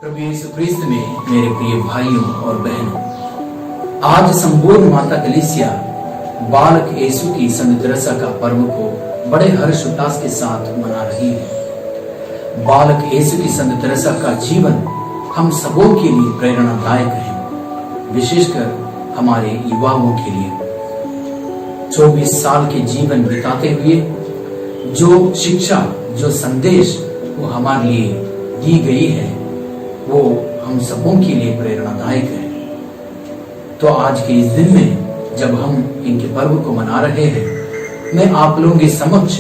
प्रभु यीशु ख्रीस्त में मेरे प्रिय भाइयों और बहनों, आज संपूर्ण माता कलीसिया बालक यीशु की संत तेरेसा का पर्व को बड़े हर्ष उल्लास के साथ मना रही है। बालक यीशु की संत तेरेसा का जीवन हम सबों के लिए प्रेरणादायक है, विशेषकर हमारे युवाओं के लिए। 24 साल के जीवन बिताते हुए जो शिक्षा, जो संदेश वो हमारे लिए दी गई है, वो हम सबों के लिए प्रेरणादायक है। तो आज के इस दिन में जब हम इनके पर्व को मना रहे हैं, मैं आप लोगों के समक्ष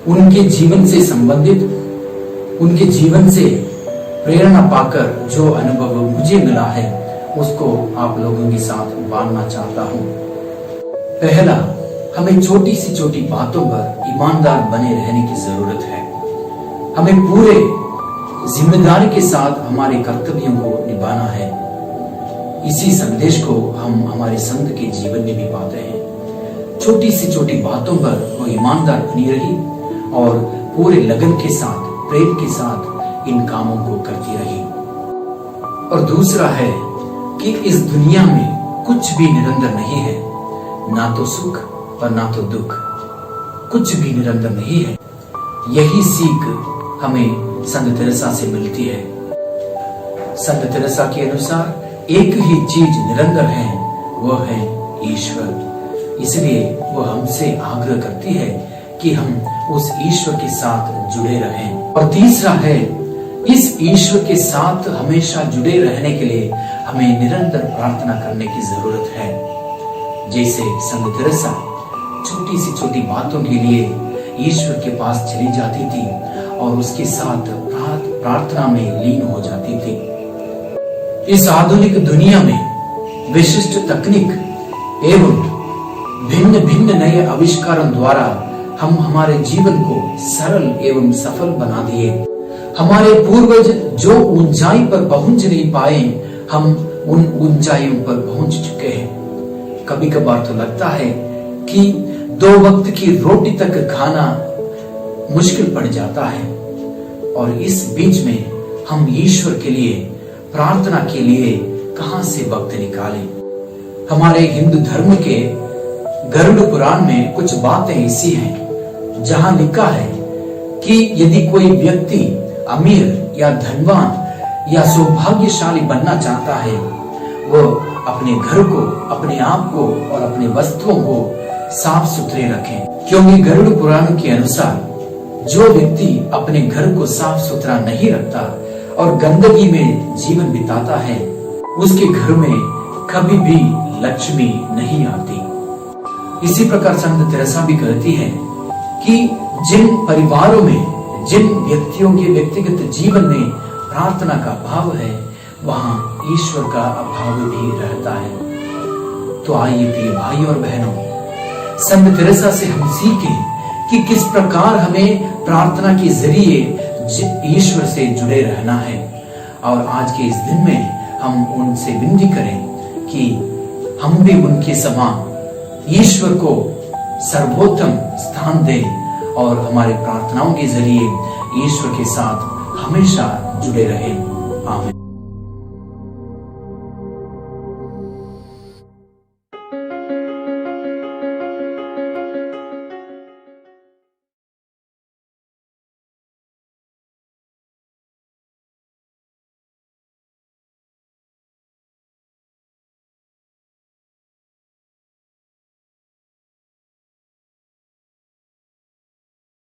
उनके जीवन से संबंधित, उनके जीवन से प्रेरणा पाकर जो अनुभव मुझे मिला है उसको आप लोगों के साथ बांटना चाहता हूँ। पहला, हमें छोटी से छोटी बातों पर ईमानदार बने रहने की जरूरत है। हमें पूरे जिम्मेदारी के साथ हमारे कर्तव्यों को निभाना है। इसी संदेश को हम हमारे संत के जीवन में भी पाते हैं। छोटी से छोटी बातों पर वो ईमानदार बनी रही और पूरे लगन के साथ, प्रेम के साथ इन कामों को करती रही। और दूसरा है कि इस दुनिया में कुछ भी निरंतर नहीं है, ना तो सुख और ना तो दुख, कुछ भी निरंतर नहीं है। यही सीख हमें संत तेरेसा से मिलती है। संत तेरेसा के अनुसार एक ही चीज निरंतर है, वह है ईश्वर। इसलिए वो हमसे आग्रह करती है कि हम उस ईश्वर के साथ जुड़े रहें। और तीसरा है, इस ईश्वर के साथ हमेशा जुड़े रहने के लिए हमें निरंतर प्रार्थना करने की जरूरत है। जैसे संत तेरेसा छोटी सी छोटी बातों के लिए ईश्वर के पास चली जाती थी और उसके साथ प्रार्थना में लीन हो जाती थी। इस आधुनिक दुनिया में विशिष्ट तकनीक एवं भिन्न भिन्न नए आविष्कारों द्वारा हम हमारे जीवन को सरल एवं सफल बना दिए। हमारे पूर्वज जो ऊंचाई पर पहुंच नहीं पाए, हम उन ऊंचाइयों पर पहुंच चुके हैं। कभी कभार तो लगता है कि 2 वक्त की रोटी तक खाना मुश्किल पड़ जाता है, और इस बीच में हम ईश्वर के लिए, प्रार्थना के लिए कहां से वक्त निकालें। हमारे हिंदू धर्म के गरुड़ पुराण में कुछ बातें ऐसी हैं जहां लिखा है कि यदि कोई व्यक्ति अमीर या धनवान या सौभाग्यशाली बनना चाहता है, वो अपने घर को, अपने आप को और अपने वस्तुओं को साफ सुथरे रखें। क्योंकि गरुड़ पुराण के अनुसार जो व्यक्ति अपने घर को साफ सुथरा नहीं रखता और गंदगी में जीवन बिताता है, उसके घर में कभी भी लक्ष्मी नहीं आती। इसी प्रकार संत तेरेसा भी कहती है कि जिन परिवारों में, जिन व्यक्तियों के व्यक्तिगत जीवन में प्रार्थना का अभाव है, वहां ईश्वर का अभाव भी रहता है। तो आइए प्रिय भाई और बहनों, संत तेरेसा से हम सीखें कि किस प्रकार हमें प्रार्थना के जरिए ईश्वर से जुड़े रहना है। और आज के इस दिन में हम उनसे विनती करें कि हम भी उनके समान ईश्वर को सर्वोत्तम स्थान दें और हमारे प्रार्थनाओं के जरिए ईश्वर के साथ हमेशा जुड़े रहें। आमीन।